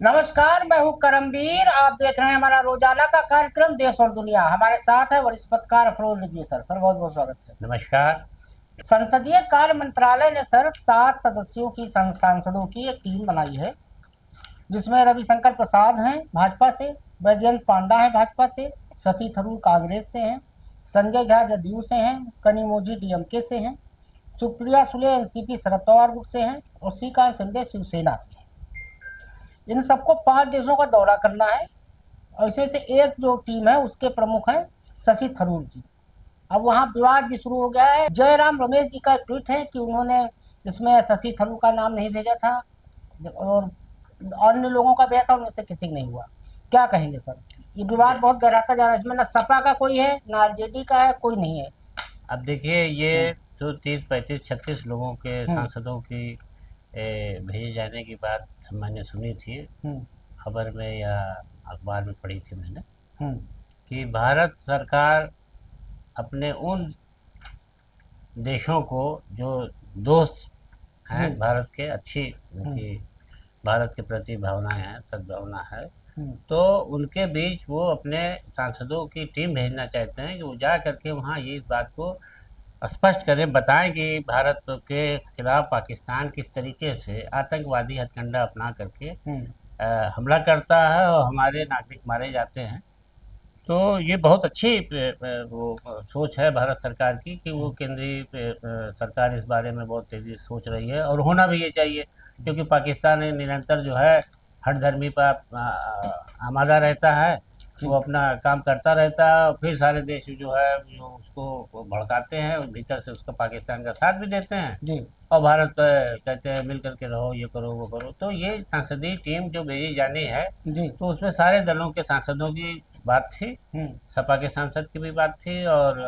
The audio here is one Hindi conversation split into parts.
नमस्कार, मैं हूं करमवीर। आप देख रहे हैं हमारा रोजाना का कार्यक्रम देश और दुनिया। हमारे साथ है वरिष्ठ पत्रकार अफरोज रिजवी सर। सर, बहुत बहुत स्वागत है। नमस्कार। संसदीय कार्य मंत्रालय ने सर 7 सदस्यों की सांसदों की एक टीम बनाई है, जिसमें रविशंकर प्रसाद हैं भाजपा से, बैजयंत पांडा है भाजपा से, शशि थरूर कांग्रेस से हैं, संजय झा जदयू से हैं, कनिमोझी डीएमके से हैं, सुप्रिया सुले एनसीपी शरद पवार गुट से हैं और श्रीकांत शिंदे शिवसेना से हैं। इन सबको 5 देशों का दौरा करना है और इसमें से एक जो टीम है उसके प्रमुख हैं शशि थरूर जी। अब वहाँ विवाद भी शुरू हो गया है। जयराम रमेश जी का ट्वीट है कि उन्होंने इसमें शशि थरूर का नाम नहीं भेजा था और अन्य लोगों का भेजा था, उनमें से किसी नहीं हुआ। क्या कहेंगे सर? ये विवाद बहुत गहराता जा रहा है। इसमें ना सपा का कोई है, ना आरजेडी का है, कोई नहीं है। अब देखिए, हम्म, ये जो 30 35 36 लोगों के हम्म, सांसदों की भेजे जाने की बात मैंने सुनी थी, हम्म, खबर में या अखबार में पढ़ी थी मैंने, हम्म, कि भारत सरकार अपने उन देशों को जो दोस्त हैं जी, भारत के, अच्छी हम्म, उनकी भारत के प्रति भावनाएं हैं, सद्भावना है, हम्म, तो उनके बीच वो अपने सांसदों की टीम भेजना चाहते हैं कि वो जा करके वहाँ ये इस बात को स्पष्ट करें, बताएं कि भारत के खिलाफ पाकिस्तान किस तरीके से आतंकवादी हथकंडा अपना करके हम्म, हमला करता है और हमारे नागरिक मारे जाते हैं। तो ये बहुत अच्छी वो सोच है भारत सरकार की कि वो हम्म, केंद्रीय सरकार इस बारे में बहुत तेज़ी से सोच रही है, और होना भी ये चाहिए, क्योंकि पाकिस्तान निरंतर जो है हठधर्मी पर आमादा रहता है। वो जी, अपना काम करता रहता है और फिर सारे देश जो है जो उसको भड़काते हैं और भीतर से उसका पाकिस्तान का साथ भी देते हैं, जी, और भारत कहते हैं मिल करके रहो, ये करो वो करो। तो ये संसदीय टीम जो भेजी जानी है, जी, तो उसमें सारे दलों के सांसदों की बात थी, हम्म, सपा के सांसद की भी बात थी, और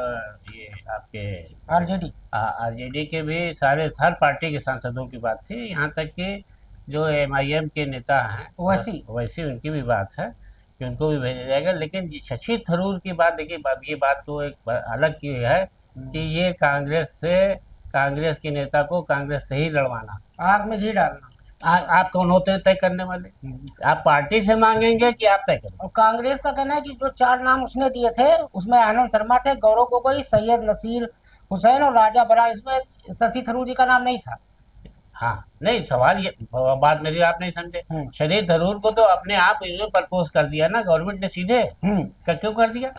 ये आपके आरजेडी, आरजेडी के भी सारे हर पार्टी के सांसदों की बात थी, यहाँ तक कि जो एमआईएम के नेता हैं ओवैसी। वैसे उनकी भी बात है कि उनको भी भेजा जाएगा। लेकिन शशि थरूर की बात देखिए, ये बात तो एक अलग की है कि ये कांग्रेस के नेता को कांग्रेस से ही लड़वाना। आग में घी डालना। आप कौन होते हैं तय करने वाले? आप पार्टी से मांगेंगे कि आप तय करेंगे? और कांग्रेस का कहना है कि जो 4 नाम उसने दिए थे उसमें आनंद शर्मा थे, गौरव गोगोई, सैयद नसीर हुसैन और राजा बरा। इसमें शशि थरूर जी का नाम नहीं था। हाँ, नहीं, सवाल ये, बात मेरी आप नहीं समझे। हम्म, शरीर थरूर को तो अपने आप इन्होंने प्रपोज कर दिया ना गवर्नमेंट ने सीधे। हम्म, क्यों कर दिया?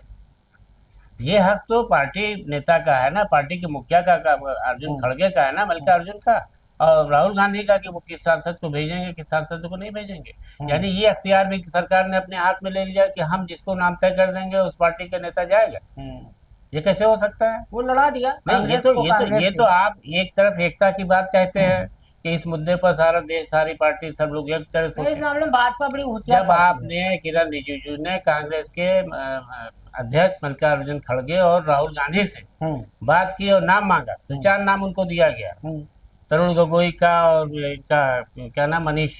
ये हक तो पार्टी नेता का है ना, पार्टी के मुखिया का अर्जुन हम्म, खड़गे का है ना, मल्लिकार्जुन का, और राहुल गांधी का, कि वो किस सांसद को भेजेंगे किस सांसद को नहीं भेजेंगे। हम्म, यानी ये अख्तियार भी सरकार ने अपने हाथ में ले लिया कि हम जिसको नाम तय कर देंगे उस पार्टी का नेता जाएगा। हम्म। ये कैसे हो सकता है? वो लड़ा दिया नहीं, कांग्रेस को कांग्रेस ये से। तो आप एक तरफ एकता की बात चाहते हैं कि इस मुद्दे पर सारा देश, सारी पार्टी, सब लोग एक तरह नहीं, इस सोचे। मामले में भाजपा बड़ी होशियार जब पार्टी है। आपने किरण रिजिजू ने कांग्रेस के अध्यक्ष मल्लिकार्जुन खड़गे और राहुल गांधी से हम्म, बात की और नाम मांगा, तो हम्म, 4 नाम उनको दिया गया। हम्म। तरुण गोगोई का, और इनका क्या नाम, मनीष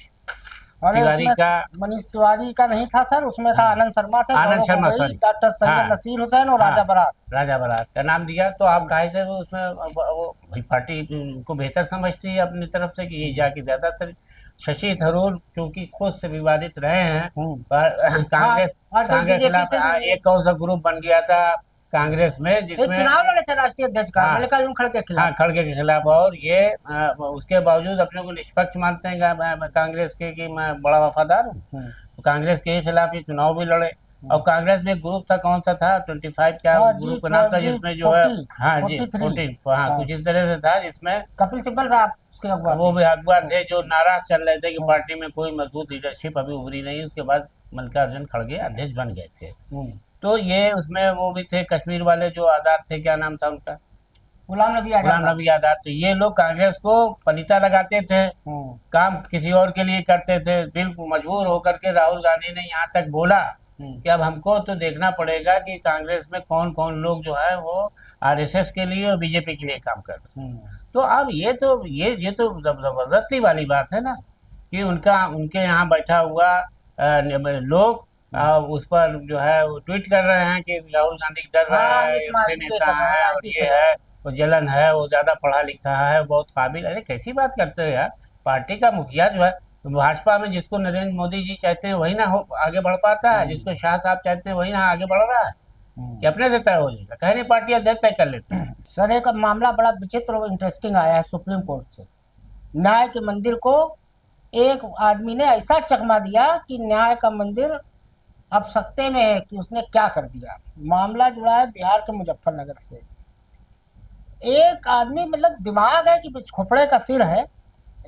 अरे तिवारी उसमें का। मनीष तिवारी का नहीं था सर, उसमें था हाँ, आनंद शर्मा थे, आनंद गौरव शर्मा, गोगोई, सॉरी। डॉक्टर सैयद हाँ, नसीर हुसैन और हाँ, राजा बरार। राजा बरात का नाम दिया, तो आप काहे से वो उसमें वो भाई पार्टी उनको बेहतर समझती है अपनी तरफ से कि ये जाके ज़्यादातर। शशि थरूर चूंकि खुद से विवादित रहे हैं, हम्म। पर हाँ, कांग्रेस आजकल कांग्रेस के बीजेपी खिलाफ से भी एक कौन सा ग्रुप बन गया था कांग्रेस में, ये जिसमें चुनाव लड़े थे राष्ट्रीय अध्यक्ष का हाँ, मल्लिकार्जुन खड़गे के हाँ, खिलाफ। खड़गे के खिलाफ, और ये उसके बावजूद अपने को निष्पक्ष मानते हैं कांग्रेस के, कि मैं बड़ा वफादार हूँ। हम्म, तो कांग्रेस के खिलाफ ये चुनाव भी लड़े। और कांग्रेस में एक ग्रुप था, कौन सा था, 25 क्या हाँ जी, ग्रुप का नाम था, जी, जिसमें जो है, 40, हाँ जी, 43। 14, हाँ, हाँ, कुछ इस तरह से था, जिसमें कपिल सिब्बल साहब उसके अगुवा वो थे। भी अगुआ थे, जो नाराज चल रहे थे कि हम्म, पार्टी में कोई मजबूत लीडरशिप अभी उभरी नहीं। उसके बाद मल्लिकार्जुन खड़गे अध्यक्ष बन गए थे। हम्म। तो ये उसमें वो भी थे कश्मीर वाले, जो आज़ाद थे, क्या नाम था उनका, गुलाम नबी आजाद गुलाम साहब। नबी आज़ाद। तो ये लोग कांग्रेस को पलीता लगाते थे, हम्म, काम किसी और के लिए करते थे। बिल्कुल मजबूर होकर के राहुल गांधी ने यहाँ तक बोला हम्म, कि अब हमको तो देखना पड़ेगा कि कांग्रेस में कौन कौन लोग जो है वो आरएसएस के लिए और बीजेपी के लिए काम कर रहे हैं। हम्म, तो अब ये तो जबरदस्ती वाली बात है ना, कि उनका उनके यहाँ बैठा हुआ लोग उस पर जो है वो ट्वीट कर रहे हैं कि राहुल गांधी डर रहा हाँ, है, अमित ये अच्छे मालवीय नेता कर रहे हैं है, और आईपी ये से। है, वो जलन है, वो ज़्यादा पढ़ा लिखा है, बहुत काबिल। अरे कैसी बात करते हो यार? पार्टी का मुखिया जो है, तो भाजपा में जिसको नरेंद्र मोदी जी चाहते हैं वही ना हो आगे बढ़ पाता है, जिसको शाह साहब चाहते हैं वही ना आगे बढ़ रहा है, कि अपने से तय हो जाएगा, कहीं नहीं पार्टी अध्यक्ष तय कर लेते हैं। सर एक मामला बड़ा विचित्र और इंटरेस्टिंग आया है सुप्रीम कोर्ट से। न्याय के मंदिर को एक आदमी ने ऐसा चकमा दिया कि न्याय का मंदिर अब सकते में है कि उसने क्या कर दिया। मामला जुड़ा है बिहार के मुजफ्फरनगर से। एक आदमी मतलब दिमाग है कि खोपड़े का सिर है,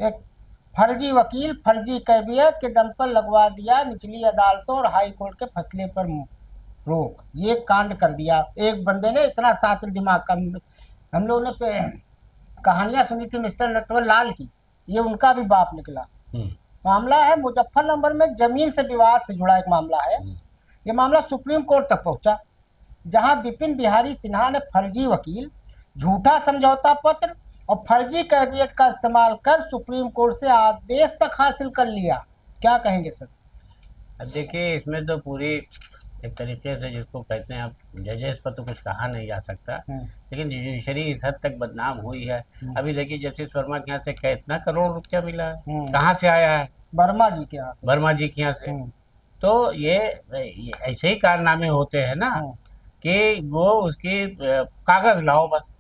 एक फर्जी वकील फर्जी कैफियत के दम पर लगवा दिया निचली अदालतों और हाई कोर्ट के फैसले पर रोक। ये कांड कर दिया एक बंदे ने, इतना सातिर दिमाग का। हम लोगों ने कहानियां सुनी थी मिस्टर नटवर लाल की, ये उनका भी बाप निकला। मामला है मुजफ्फरनगर में जमीन से विवाद से जुड़ा एक मामला है। ये मामला सुप्रीम कोर्ट तक पहुंचा, जहां विपिन बिहारी सिन्हा ने फर्जी वकील, झूठा समझौता पत्र और फर्जी कैफियत का इस्तेमाल कर सुप्रीम कोर्ट से आदेश तक हासिल कर लिया। क्या कहेंगे सर? अब देखिए, इसमें तो पूरी एक तरीके से जिसको कहते हैं, अब जजेस पर तो कुछ कहा नहीं जा सकता, लेकिन जुडिशरी इस हद तक बदनाम हुई है। अभी देखिए जस्टिस वर्मा के यहाँ से कितना करोड़ रुपया मिला है, कहाँ से आया है? वर्मा जी के यहाँ से। वर्मा जी के यहाँ से। तो ये ऐसे ही कारनामे होते हैं ना, कि वो उसकी कागज लाओ, बस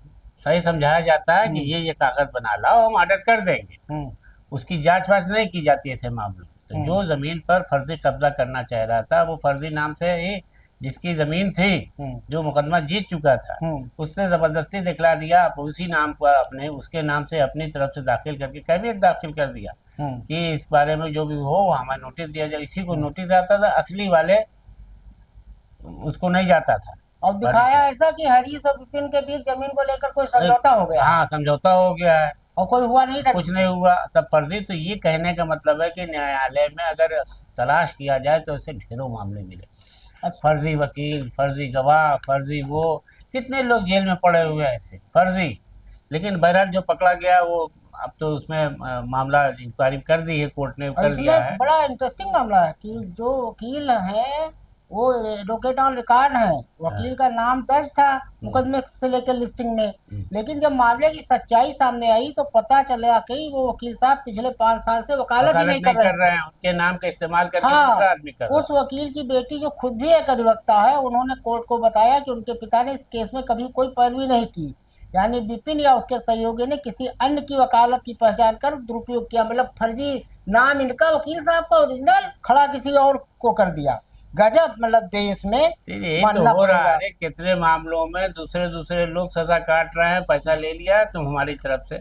सही समझाया जाता है कि ये कागज बना लाओ, हम ऑर्डर कर देंगे। उसकी जांच वाच नहीं की जाती ऐसे मामलों। तो जो जमीन पर फर्जी कब्जा करना चाह रहा था, वो फर्जी नाम से ही जिसकी जमीन थी, जो मुकदमा जीत चुका था, उससे जबरदस्ती दिखला दिया, उसी नाम पर अपने उसके नाम से अपनी तरफ से दाखिल करके कैफियत दाखिल कर दिया कि इस बारे में जो भी हो हमें नोटिस दिया जाए। इसी को नोटिस आता था, असली वाले उसको नहीं जाता था। और दिखाया ऐसा कि हरीश और विपिन के बीच जमीन को लेकर कोई समझौता हो गया। हाँ, समझौता हो गया है और कोई हुआ नहीं, कुछ नहीं हुआ। तब फर्जी, तो ये कहने का मतलब है कि न्यायालय में अगर तलाश किया जाए तो ऐसे ढेरों मामले मिले। फर्जी वकील, फर्जी गवाह, फर्जी वो, कितने लोग जेल में पड़े हुए हैं ऐसे फर्जी। लेकिन बहरहाल जो पकड़ा गया वो अब तो उसमें मामला इंक्वायरी कर दी है, कोर्ट ने कर दिया है। बड़ा इंटरेस्टिंग मामला है कि जो वकील हैं वो एडवोकेट ऑन रिकॉर्ड हैं, वकील का नाम दर्ज था मुकदमे से लेकर लिस्टिंग में, लेकिन जब मामले की सच्चाई सामने आई तो पता चला कि वो वकील साहब पिछले 5 साल से वकालत ही नहीं कर रहे हैं, उनके नाम का इस्तेमाल करके दूसरा आदमी कर रहा है। उस वकील की बेटी जो खुद भी एक अधिवक्ता है, उन्होंने कोर्ट को बताया कि उनके पिता ने इस केस में कभी कोई पैरवी नहीं की, यानी विपिन या उसके सहयोगी ने किसी अन्य की वकालत की पहचान कर दुरुपयोग किया। मतलब फर्जी नाम इनका वकील साहब का, ओरिजिनल खड़ा किसी और को कर दिया। गजब, मतलब देश में तो हो रहा है। कितने मामलों में दूसरे लोग सजा काट रहे हैं, पैसा ले लिया तुम हमारी तरफ से,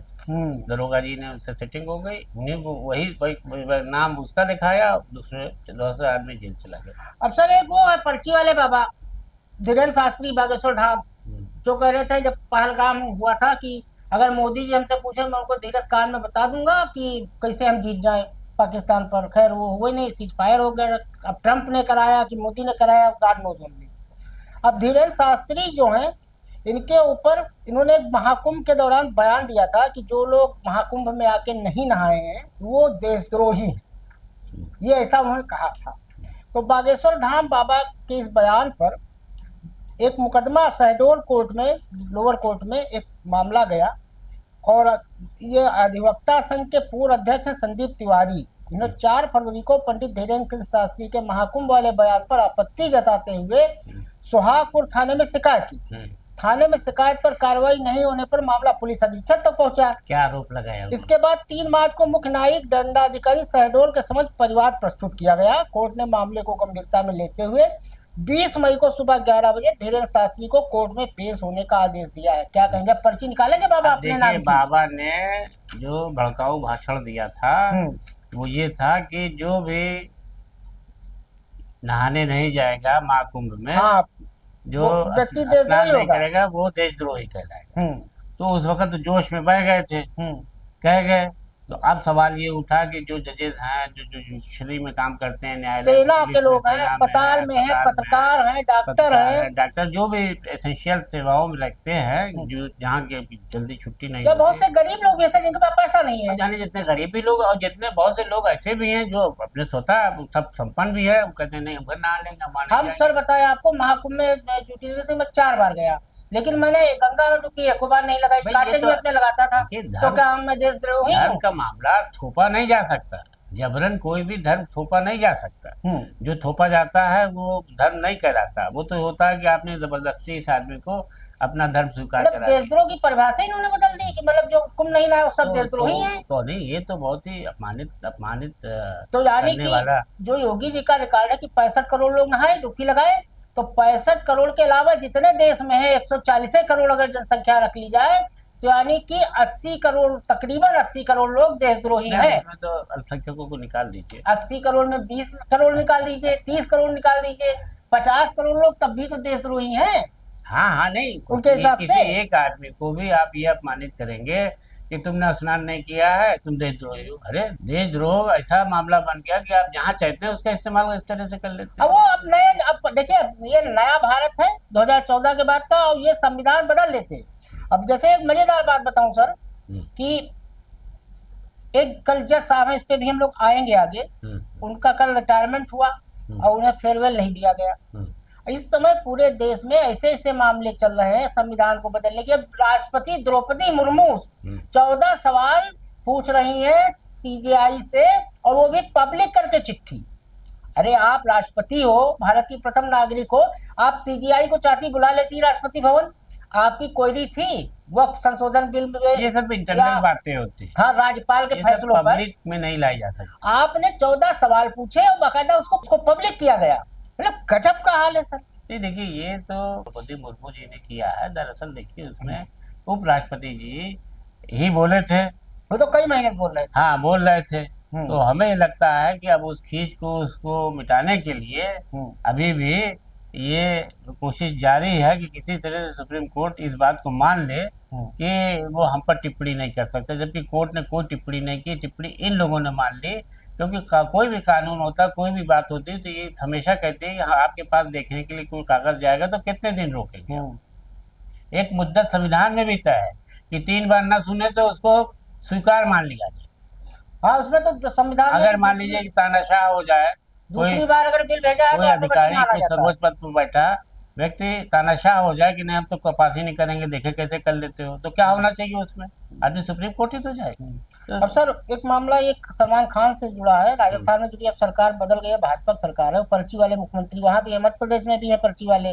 दरोगा जी ने उनसे सेटिंग हो गई, वही नाम उसका दिखाया, दूसरे आदमी जेल चला गया। अब सर एक वो है पर्ची वाले बाबा धीरेन्द्र शास्त्री बागेश्वर धाम, जो कह रहे थे जब पहलगाम हुआ था कि अगर मोदी जी हमसे पूछे मैं उनको धीरज कान में बता दूंगा कि कैसे हम जीत जाए पाकिस्तान पर। खैर वो हुए नहीं, सीज फायर हो गया। अब ट्रंप ने कराया कि मोदी ने कराया, गॉड नोज ओनली। अब धीरेन्द्र शास्त्री जो हैं, इनके ऊपर इन्होंने महाकुंभ के दौरान बयान दिया था कि जो लोग महाकुंभ में आके नहीं नहाए हैं वो देशद्रोही हैं, ये ऐसा उन्होंने कहा था। तो बागेश्वर धाम बाबा के इस बयान पर एक मुकदमा शहडोल कोर्ट में, लोअर कोर्ट में एक मामला गया, और ये अधिवक्ता संघ के पूर्व अध्यक्ष हैं संदीप तिवारी। इन्होंने 4 फरवरी को पंडित धीरेन्द्र शास्त्री के महाकुंभ वाले बयान पर आपत्ति जताते हुए सोहागपुर थाने में शिकायत की थी। थाने में शिकायत पर कार्रवाई नहीं होने पर मामला पुलिस अधीक्षक तक पहुंचा। क्या आरोप लगाया? इसके बाद 3 मार्च को मुख्य न्यायिक दंडाधिकारी शहडोल के समक्ष परिवाद प्रस्तुत किया गया। कोर्ट ने मामले को गंभीरता में लेते हुए 20 मई को सुबह 11 बजे धीरेन्द्र शास्त्री को कोर्ट में पेश होने का आदेश दिया है। क्या कहेंगे? पर्ची निकालेंगे बाबा अपने नाम की? बाबा ने जो भड़काऊ भाषण दिया था वो ये था कि जो भी नहाने नहीं जाएगा महाकुंभ में, जो व्यक्ति स्नान नहीं करेगा वो देशद्रोही कहलाएगा। तो उस वक्त जोश में बह गए थे, कह गए। तो अब सवाल ये उठा कि जो जजेस हैं, जो जुडिशरी में काम करते हैं, न्यायालय, सेना के लोग हैं, अस्पताल में हैं, पत्रकार हैं, डॉक्टर जो भी एसेंशियल सेवाओं में लगते हैं, जो जहाँ के जल्दी छुट्टी नहीं, बहुत से गरीब लोग ऐसे जिनके पास पैसा नहीं है, जाने जितने गरीबी लोग, और जितने बहुत से लोग ऐसे भी हैं जो अपने स्वतः सब संपन्न भी है, कहते हैं नहीं हम घर नहा लेंगे। हम सर बताए आपको, महाकुंभ में ड्यूटी देते मैं 4 बार गया, लेकिन मैंने गंगा में डुबकी एक बार नहीं लगाई, काटेज में अपने लगाता था। तो क्या मैं देशद्रोही हूं? धर्म का मामला थोपा नहीं जा सकता। जबरन कोई भी धर्म थोपा नहीं जा सकता। जो थोपा जाता है वो धर्म नहीं कहलाता, वो तो होता है कि आपने जबरदस्ती इस आदमी को अपना धर्म स्वीकार मतलब करा दिया। देशद्रोह की परिभाषा इन्होंने बदल दी कि मतलब जो हुक्म नहीं लाए वो सब देशद्रोही हैं। तो नहीं, ये तो बहुत ही अपमानित अपमानित तो यानी करने कि वाला। जो योगी जी का रिकॉर्ड है कि 65 करोड़ लोग नहाए डुबकी लगाए, तो 65 करोड़ के अलावा जितने देश में है 140 करोड़ अगर जनसंख्या रख ली जाए, तो यानी कि 80 करोड़, तकरीबन 80 करोड़ लोग देशद्रोही हैं। इसमें तो अल्पसंख्यकों को निकाल दीजिए। 80 करोड़ में 20 करोड़ निकाल दीजिए, 30 करोड़ निकाल दीजिए, 50 करोड़ लोग तब भी तो देशद्रोही हैं हाँ हाँ, नहीं उनके हिसाब किसी से। एक आदमी को भी आप ये अपमानित करेंगे कि तुमने स्नान नहीं किया है, तुम देशद्रोही हो। अरे देशद्रोह ऐसा मामला बन गया कि आप जहाँ चाहते हैं उसका इस्तेमाल इस तरह से कर लेते अब हैं। वो अब नए, अब देखिए ये नया भारत है 2014 के बाद का, और ये संविधान बदल देते। अब जैसे एक मजेदार बात बताऊं सर, कि एक कल जज साहब है, इस पे भी हम लोग आएंगे आगे, उनका कल रिटायरमेंट हुआ और उन्हें फेयरवेल नहीं दिया गया। इस समय पूरे देश में ऐसे ऐसे मामले चल रहे हैं संविधान को बदलने के। राष्ट्रपति द्रौपदी मुर्मू 14 सवाल पूछ रही हैं सीजेआई से, और वो भी पब्लिक करके चिट्ठी। अरे आप राष्ट्रपति हो, भारत की प्रथम नागरिक हो, आप सीजीआई को चाहती बुला लेती राष्ट्रपति भवन, आपकी क्वेरी थी वक्फ संशोधन बिल में, ये सब इंटरनल बातें होती है। हाँ, राज्यपाल के फैसलों पर पब्लिक में नहीं लाई जा सकती। आपने 14 सवाल पूछे और बाकायदा उसको पब्लिक किया गया। मतलब गजब का हाल है सर। नहीं देखिए, ये तो द्रौपदी मुर्मू जी ने किया है। दरअसल देखिए उसमें उपराष्ट्रपति जी ही बोले थे, वो तो कई महीने से बोल रहे थे। हाँ बोल रहे थे। तो हमें लगता है कि अब उस खींच को उसको मिटाने के लिए अभी भी ये कोशिश जारी है कि किसी तरह से सुप्रीम कोर्ट इस बात को मान ले कि वो हम पर टिप्पणी नहीं कर सकता, जबकि कोर्ट ने कोई टिप्पणी नहीं की। टिप्पणी इन लोगों ने मान ली, क्योंकि कोई भी कानून होता, कोई भी बात होती है तो ये हमेशा कहते हैं कि हाँ, आपके पास देखने के लिए कोई कागज जाएगा तो कितने दिन रोकेंगे। एक मुद्दत संविधान में भी तय है कि 3 बार ना सुने तो उसको स्वीकार मान लिया जाए। हाँ, उसमें तो संविधान अगर मान लीजिए कि तानाशाह हो जाए, दूसरी बार अगर बिल भेजा है कोई तो अधिकारी, कोई सर्वोच्च पद पर बैठा व्यक्ति तानाशाह हो जाए कि नहीं हम तो पास ही नहीं करेंगे, देखे कैसे कर लेते हो, तो क्या होना चाहिए उसमें? आदमी सुप्रीम कोर्ट ही तो जाएगा। अब सर एक मामला एक सलमान खान से जुड़ा है। राजस्थान में चूंकि अब सरकार बदल गई है, भाजपा सरकार है, वो पर्ची वाले मुख्यमंत्री वहाँ भी है, मध्य प्रदेश में भी है पर्ची वाले।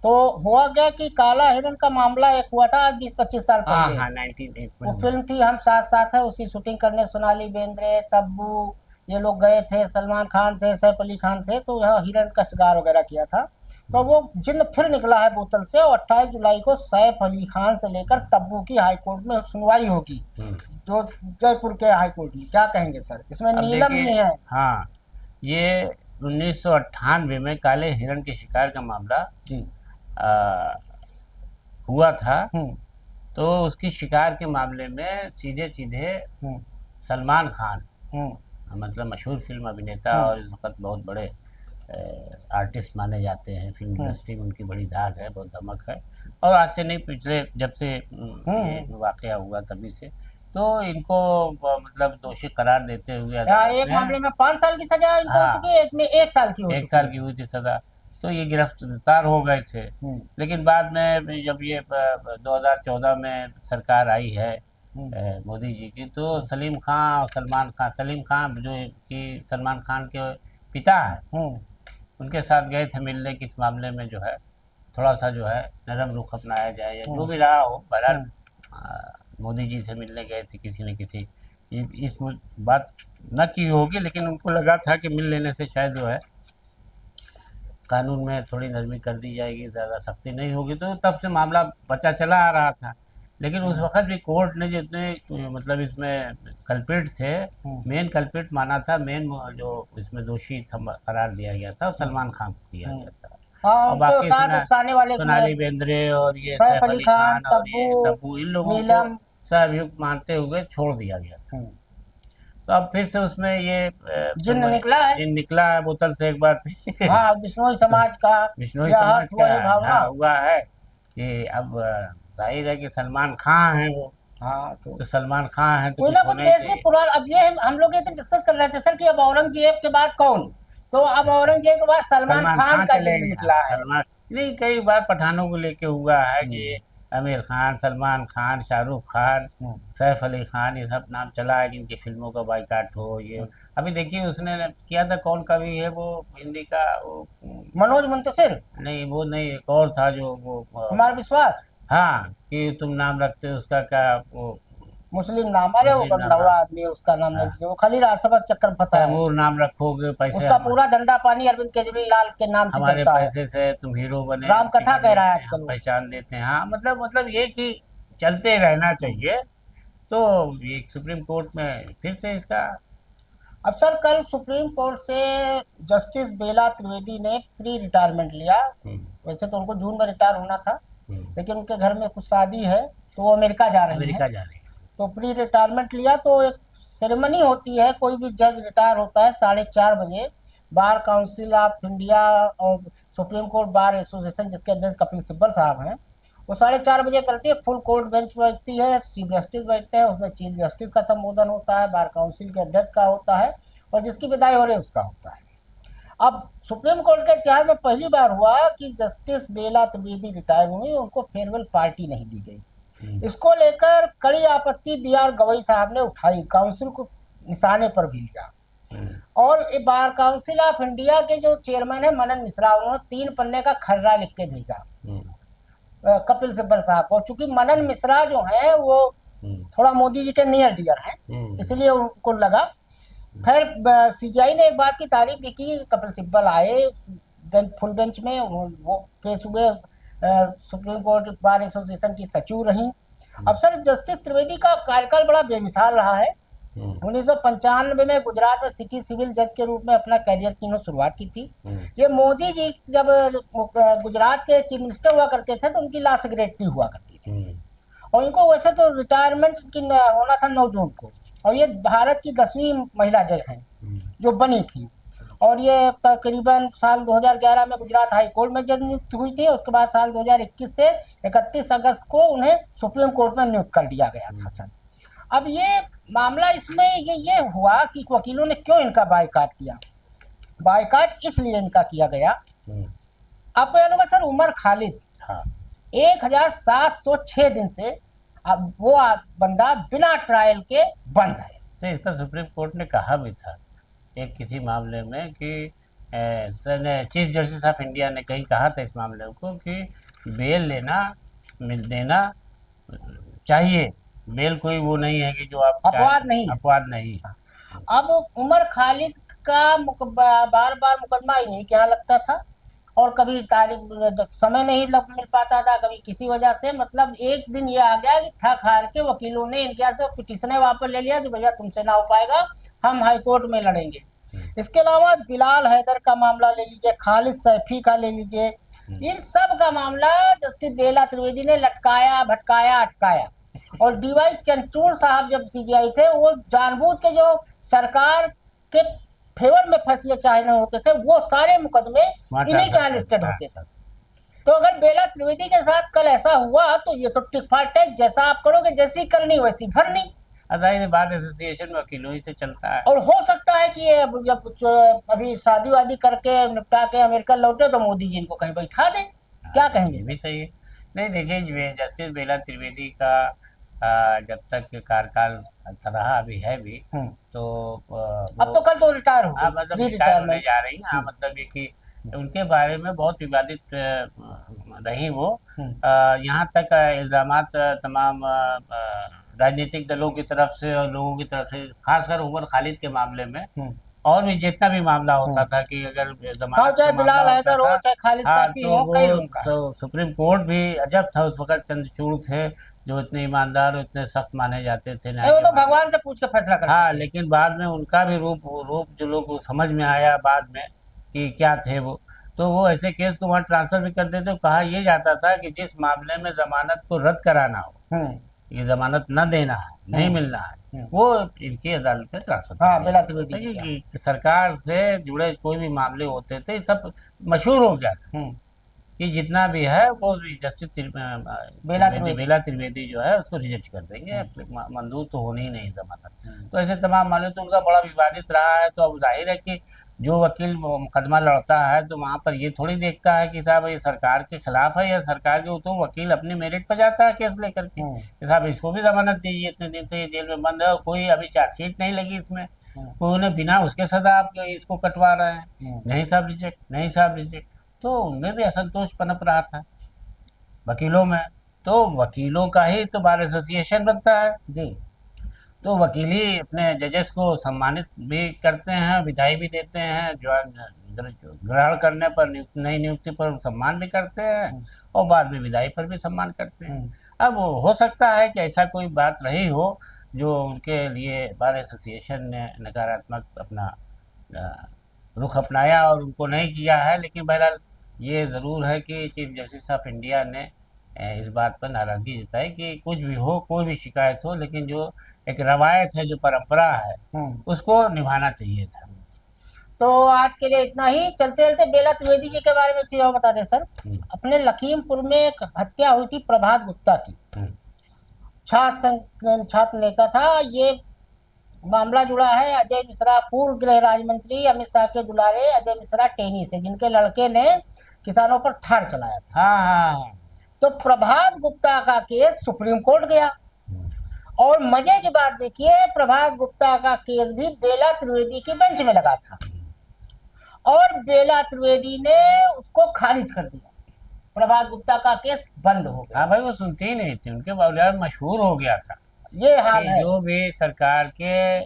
तो हुआ क्या कि काला हिरण का मामला एक हुआ था आज 20-25 साल पहले। हाँ, 1908 वो फिल्म थी हम साथ साथ है, उसकी शूटिंग करने सोनाली बेंद्रे, तब्बू, ये लोग गए थे, सलमान खान थे, सैफ अली खान थे, तो यहाँ हिरण का शिकार वगैरह किया था। तो वो जिन्न फिर निकला है बोतल से, और 28 जुलाई को सैफ अली खान से लेकर तब्बू की हाईकोर्ट में सुनवाई होगी, जो जयपुर के हाईकोर्ट में। क्या कहेंगे सर, इसमें नीलम भी है। हाँ, ये 1998 में काले हिरण के शिकार का मामला जी हुआ था। तो उसकी शिकार के मामले में सीधे सीधे सलमान खान, मतलब मशहूर फिल्म अभिनेता और इस वक्त बहुत बड़े आर्टिस्ट माने जाते हैं, फिल्म इंडस्ट्री में उनकी बड़ी धाक है, बहुत धमक है, और आज से नहीं पिछले जब से ये वाकया हुआ तभी से, तो इनको मतलब दोषी करार देते हुए एक मामले में 5 साल की सजा इनको हो चुकी है, एक में 1 साल की हुई थी सजा। तो ये गिरफ्तार हो गए थे, लेकिन बाद में जब ये 2014 में सरकार आई है मोदी जी की, तो सलीम खान और सलीम खान जो कि सलमान खान के पिता है, उनके साथ गए थे मिलने की, इस मामले में जो है थोड़ा सा जो है नरम रुख अपनाया जाए या जो भी रहा हो। बहरहाल मोदी जी से मिलने गए थे किसी न किसी, इस बात न की होगी, लेकिन उनको लगा था कि मिल लेने से शायद जो है कानून में थोड़ी नरमी कर दी जाएगी, ज़्यादा सख्ती नहीं होगी। तो तब से मामला बचा चला आ रहा था, लेकिन उस वक्त भी कोर्ट ने जितने मतलब इसमें कल्प्रिट थे, मेन कल्प्रिट माना था, मेन जो इसमें दोषी करार दिया गया था सलमान खान को किया गया था। और बाकी सोनाली बेंद्रे और ये सैफ अली खान और ये तब्बू, इन लोगों को सहअभियुक्त मानते हुए छोड़ दिया गया था। तो अब फिर से उसमें ये जिन्न निकला है बोतल से एक बार फिर। हाँ, बिश्नोई समाज का हुआ है कि अब जाहिर है कि सलमान खान है वो। हाँ, तो सलमान खान है तो देश में पुराना। अब ये हम लोग ये तो डिस्कस कर रहे थे सर कि अब औरंगजेब के बाद कौन, तो अब औरंगजेब के बाद सलमान खान का निकला है। सलमान नहीं, कई बार पठानों को लेके हुआ है कि आमिर खान, सलमान खान, शाहरुख खान, सैफ अली खान, ये सब नाम चला है कि इनकी फिल्मों का बाइकाट हो, ये अभी देखिए उसने किया था, कौन कवि है वो हिंदी का, वो मनोज मुंतशिर, नहीं वो नहीं, एक और था जो वो कुमार विश्वास, हाँ, कि तुम नाम रखते हो उसका क्या वो मुस्लिम नाम, अरे वो मुस्लिम नाम गंधौड़ा आदमी है, उसका नाम नहीं हाँ, लीजिए, वो खाली राजसभा चक्कर में फंसा है। तैमूर नाम रखोगे, पैसे उसका पूरा धंधा पानी अरविंद केजरीवाल के नाम से हमारे चलता है। पैसे से तुम हीरो बने, राम कथा टिकट कह रहा है देते हैं, आजकल हम वो। पहचान देते हैं। हाँ, मतलब ये कि चलते रहना चाहिए। तो ये सुप्रीम कोर्ट में फिर से इसका अब सर कल सुप्रीम कोर्ट से जस्टिस बेला त्रिवेदी ने प्री रिटायरमेंट लिया। हम्म, वैसे तो उनको जून में रिटायर होना था, हम्म, लेकिन उनके घर में कुछ शादी है तो वो अमेरिका जा रही हैं। अमेरिका जा रही है। तो प्री रिटायरमेंट लिया, तो एक सेरेमनी होती है, कोई भी जज रिटायर होता है 4:30 बजे। बार काउंसिल ऑफ इंडिया और सुप्रीम कोर्ट बार एसोसिएशन, जिसके अध्यक्ष कपिल सिब्बल साहब हैं, वो 4:30 बजे करती है। फुल कोर्ट बेंच बैठती है, चीफ जस्टिस बैठते हैं, उसमें चीफ जस्टिस का संबोधन होता है, बार काउंसिल के अध्यक्ष का होता है, और जिसकी विदाई हो रही है उसका होता है। अब सुप्रीम कोर्ट के इतिहास में पहली बार हुआ कि जस्टिस बेला त्रिवेदी रिटायर हुई, उनको फेयरवेल पार्टी नहीं दी गई। इसको लेकर कड़ी आपत्ति बी आर गवई साहब ने उठाई, काउंसिल को निशाने पर भी लिया। और बार काउंसिल ऑफ इंडिया के जो चेयरमैन है मनन मिश्रा, उन्होंने 3 पन्ने का खर्रा लिख के भेजा कपिल सिब्बल साहब को। चूंकि मनन मिश्रा जो है वो थोड़ा मोदी जी के नियर डियर हैं, इसलिए उनको लगा। फिर सीजीआई ने एक बात की तारीफ भी की, कपिल सिब्बल आए फुल बेंच में, वो पेश हुए, सुप्रीम कोर्ट बार एसोसिएशन की सचिव रही। अब सर जस्टिस त्रिवेदी का कार्यकाल बड़ा बेमिसाल रहा है। 1995 में गुजरात में सिटी सिविल जज के रूप में अपना करियर की इन्होंने शुरुआत की थी। ये मोदी जी जब गुजरात के चीफ मिनिस्टर हुआ करते थे तो उनकी लॉ सेक्रेटरी हुआ करती थी, और इनको वैसे तो रिटायरमेंट की होना था 9 जून को, और ये भारत की 10वीं महिला जज हैं जो बनी थी। और ये तकरीबन साल 2011 में गुजरात हाई कोर्ट में जज नियुक्त हुई थी। उसके बाद साल 2021 से 31 अगस्त को उन्हें सुप्रीम कोर्ट में नियुक्त कर दिया गया था सर। अब ये मामला इसमें ये हुआ कि वकीलों ने क्यों इनका बायकॉट किया। बायकॉट इसलिए इनका किया गया, आपको याद होगा सर, उमर खालिद 1706 दिन से अब वो बंदा बिना ट्रायल के बंद है। तो इसका सुप्रीम कोर्ट ने कहा भी था एक किसी मामले में कि चीफ जस्टिस ऑफ इंडिया ने कहीं कहा था इस मामले को कि बेल देना चाहिए। बेल कोई वो नहीं है कि जो आप अपवाद नहीं है। अपवाद नहीं। अब उमर खालिद का बार बार मुकदमा इन्हीं के यहाँ लगता था, और कभी तारीख समय नहीं मिल पाता था, कभी किसी वजह से। मतलब एक दिन ये आ गया कि थक हार के वकीलों ने इनके यहाँ से पिटिशन वापस ले लिया कि भैया तुमसे ना हो पाएगा, हम हाई कोर्ट में लड़ेंगे। इसके अलावा बिलाल हैदर का मामला ले लीजिए, खालिद सैफी का ले लीजिए, इन सब का मामला जस्टिस बेला त्रिवेदी ने लटकाया, भटकाया, अटकाया। और डीवाई चंद्रचूड़ साहब जब सीजीआई थे, वो जानबूझ के जो सरकार के फेवर में फैसले चाहने होते थे, वो सारे मुकदमे इन्हीं के यहाँ लिस्टेड होते थे। तो अगर बेला त्रिवेदी के साथ कल ऐसा हुआ तो ये तो टिक फॉर टैक, जैसा आप करोगे, जैसी करनी वैसी भरनी। बार एसोसिएशन वकीलों ही से चलता है। और हो सकता है कि ये जब अभी शादी वादी करके निपटा के अमेरिका लौटे तो मोदी जी इनको कहीं बैठा दे, क्या कहेंगे? ये भी सही है। नहीं देखिए, जस्टिस बेला त्रिवेदी का जब तक कार्यकाल रहा, अभी है भी, तो अब तो कल तो रिटायर हो हाँ, मतलब रिटायर होने जा रही हैं। हाँ, मतलब ये कि उनके बारे में बहुत विवादित रही वो। यहाँ तक इल्जामात तमाम राजनीतिक दलों की तरफ से और लोगों की तरफ से, खासकर उमर खालिद के मामले में, और भी जितना भी मामला होता था कि अगर हाँ, चाहे बिलाल हैदर हो, चाहे खालिद सैफी हो, कई लोगों का। सुप्रीम कोर्ट भी अजब था उस वक्त। चंद्रचूड़ थे जो इतने ईमानदार और इतने सख्त माने जाते थे, वो तो भगवान से पूछ के फैसला करते हाँ, लेकिन बाद में उनका भी रूप जो लोग को समझ में आया बाद में कि क्या थे वो, तो वो ऐसे केस को वहाँ ट्रांसफर भी कर देते। कहा यह जाता था कि जिस मामले में जमानत को रद्द कराना हो, ये जमानत न देना है, नहीं मिलना है, वो इनकी अदालत में ट्रांसफर कि सरकार से जुड़े कोई भी मामले होते थे, सब मशहूर हो गया था कि जितना भी है वो जस्टिस बेला त्रिवेदी जो है उसको रिजेक्ट कर देंगे, मंजूर तो होनी ही नहीं जमानत। तो ऐसे तमाम मामले तो उनका बड़ा विवादित रहा है। तो अब जाहिर है कि जो वकील मुकदमा लड़ता है तो वहाँ पर ये थोड़ी देखता है कि साहब ये सरकार के खिलाफ है या सरकार के, तो वकील अपनी मेरिट पर जाता है केस लेकर के कि साहब इसको भी जमानत दीजिए, इतने दिन से ये जेल में बंद है और कोई अभी चार्जशीट नहीं लगी इसमें, कोई उन्हें बिना उसके सजा आप इसको कटवा रहे हैं, नहीं साहब रिजेक्ट, नहीं साहब रिजेक्ट। तो उनमें भी असंतोष पनप रहा था वकीलों में। तो वकीलों का ही तो बार एसोसिएशन बनता है, जी तो वकीली अपने जजेस को सम्मानित भी करते हैं, विदाई भी देते हैं, ग्रहण करने पर नई नियुक्ति पर सम्मान भी करते हैं और बाद में विदाई पर भी सम्मान करते हैं। अब हो सकता है कि ऐसा कोई बात रही हो जो उनके लिए बार एसोसिएशन ने नकारात्मक अपना रुख अपनाया और उनको नहीं किया है, लेकिन बहरहाल ये ज़रूर है कि चीफ जस्टिस ऑफ इंडिया ने इस बात पर नाराज़गी जताई कि कुछ भी हो, कोई भी शिकायत हो, लेकिन जो एक रवायत है, जो परंपरा है, उसको निभाना चाहिए था। तो आज के लिए इतना ही। चलते चलते बेला त्रिवेदी जी के बारे में चीज और बता दें सर। अपने लखीमपुर में एक हत्या हुई थी प्रभात गुप्ता की, छात्र नेता था। ये मामला जुड़ा है अजय मिश्रा, पूर्व गृह राज्य मंत्री अमित शाह के दुलारे अजय मिश्रा टेनी से, जिनके लड़के ने किसानों पर थार चलाया था। हाँ। तो प्रभात गुप्ता का केस सुप्रीम कोर्ट गया और मजे की बात देखिए, प्रभात गुप्ता का केस भी बेला त्रिवेदी की बेंच में लगा था और बेला त्रिवेदी ने उसको खारिज कर दिया। प्रभात गुप्ता का केस बंद हो गया। हाँ भाई, वो सुनती ही नहीं थी, उनके बावजूद मशहूर हो गया था। ये हाल है। जो भी सरकार के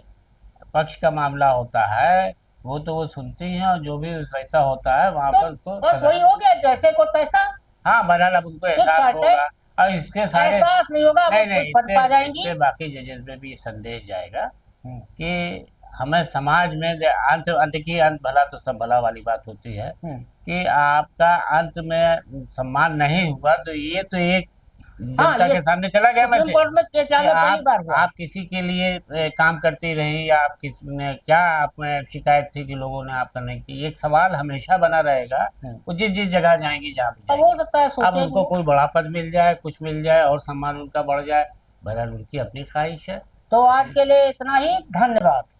पक्ष का मामला होता है वो तो वो सुनती हैं, और जो भी वैसा होता है वहाँ पर उसको बस वही हो गया, जैसे को तैसा। हाँ, बहरहाल अब उनको एहसास होगा और इसके सारे एहसास नहीं होगा, नहीं, इससे बाकी जजेस में भी ये संदेश जाएगा कि हमें समाज में अंत की अंत भला तो सब भला वाली बात होती है कि आपका अंत में सम्मान नहीं हुआ तो ये तो एक जनता के सामने चला गया मैसेज कि आप किसी के लिए काम करती रही, या आप किसने क्या आप में शिकायत थी कि लोगों ने आपका नहीं की। एक सवाल हमेशा बना रहेगा, वो जिस जिस जगह जाएंगी जहाँ भी जाएंगी। अब उनको कोई बड़ा पद मिल जाए, कुछ मिल जाए और सम्मान उनका बढ़ जाए, बहरहाल उनकी अपनी ख्वाहिश है। तो आज के लिए इतना ही, धन्यवाद।